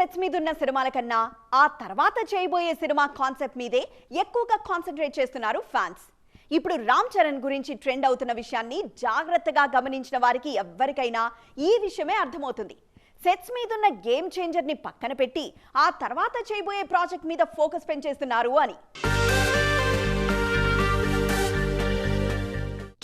Sets మీద ఉన్న సినిమాల కన్నా ఆ తర్వాత చేయబోయే సినిమా కాన్సెప్ట్ మీదే ఎక్కువగా కాన్సంట్రేట్ చేస్తున్నారు ఫ్యాన్స్. ఇప్పుడు రామ్ చరణ్ గురించి ట్రెండ్ అవుతున్న విషయాన్ని జాగ్రత్తగా గమనించిన వారికి ఎవ్వరికైనా ఈ విషయమే అర్థమవుతుంది. సెట్స్ మీద ఉన్న గేమ్ చేంజర్ ని పక్కన పెట్టి ఆ తర్వాత చేయబోయే ప్రాజెక్ట్ మీద ఫోకస్ పెంచేస్తున్నారు అని.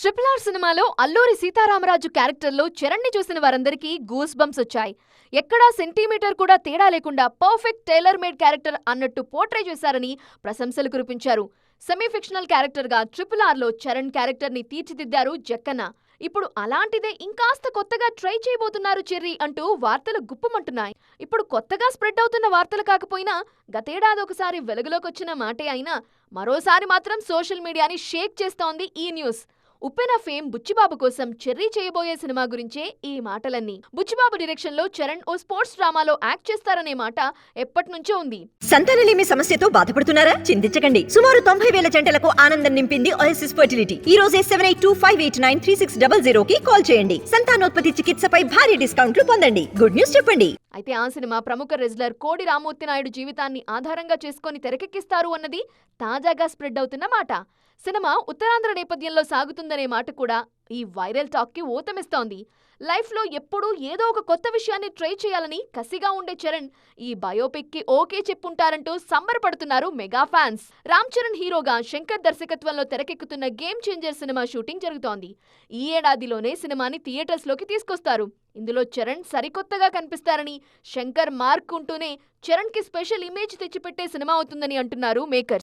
RRR సినిమాలో అల్లూరి సీతారామరాజు క్యారెక్టర్లో చరణ్ ని చూసిన వారందరికీ గూస్ బంప్స్ వచ్చాయి. ఎక్కడా సెంటీమీటర్ కూడా తేడా లేకుండా పర్ఫెక్ట్ టైలర్ మేడ్ క్యారెక్టర్ అన్నట్టు పోర్ట్రే చేశారని ప్రశంసలు కురిపించారు. సెమీ ఫిక్షనల్ క్యారెక్టర్ గా RRR లో చరణ్ క్యారెక్టర్ ని తీర్చిదిద్దారు జక్కన్న. ఇప్పుడు అలాంటిదే ఇంకాస్త కొత్తగా ట్రై చేయబోతున్నారు చెర్రీ అంటూ వార్తలు గుప్పమంటున్నాయి. ఇప్పుడు కొత్తగా స్ప్రెడ్ అవుతున్న వార్తలు కాకపోయినా గతేడాది ఒకసారి వెలుగులోకొచ్చిన మాటే అయినా మరోసారి మాత్రం సోషల్ మీడియాని షేక్ చేస్తోంది ఈ న్యూస్. ఉప్పెన ఫేమ్ బుచ్చిబాబు కోసం చెర్రీ చేయబోయే సినిమా గురించే ఈ మాటలన్నీ. బుచ్చిబాబు డైరెక్షన్ లో చరణ్ ఓ స్పోర్ట్స్ డ్రామాలో యాక్ట్ చేస్తారనే మాట ఎప్పటినుంచో ఉంది. సంతానలేమి సమస్యతో బాధపడుతున్నారా? చింతించకండి. సుమారు 90,000 జంటలకు ఆనందం నింపింది ఓఎస్ఎస్ ఫర్టిలిటీ. ఈ రోజే 7825893600 కి కాల్ చేయండి. సంతానోత్పత్తి చికిత్సపై భారీ డిస్కౌంట్లు పొందండి. గుడ్ న్యూస్ చెప్పండి. అయితే ఆ సినిమా ప్రముఖ రెజ్లర్ కోడి రామ్మూర్తి నాయుడు జీవితాన్ని ఆధారంగా చేసుకుని తెరకెక్కిస్తారు అన్నది తాజాగా స్ప్రెడ్ అవుతున్న మాట. సినిమా ఉత్తరాంధ్ర నేపథ్యంలో సాగుతుందనే మాట కూడా ఈ వైరల్ టాక్ కి ఊతమిస్తోంది. లైఫ్ లో ఎప్పుడూ ఏదో ఒక కొత్త విషయాన్ని ట్రై చేయాలని కసిగా ఉండే చరణ్ ఈ బయోపిక్ కి ఓకే చెప్పుంటారంటూ సంబరపడుతున్నారు మెగా ఫ్యాన్స్. రామ్ చరణ్ హీరోగా శంకర్ దర్శకత్వంలో తెరకెక్కుతున్న గేమ్ చేంజర్ సినిమా షూటింగ్ జరుగుతోంది. ఈ ఏడాదిలోనే సినిమాని థియేటర్స్ లోకి తీసుకొస్తారు. ఇందులో చరణ్ సరికొత్తగా కనిపిస్తారని, శంకర్ మార్క్ ఉంటూనే చరణ్ కి స్పెషల్ ఇమేజ్ తెచ్చిపెట్టే సినిమా అవుతుందని అంటున్నారు మేకర్స్.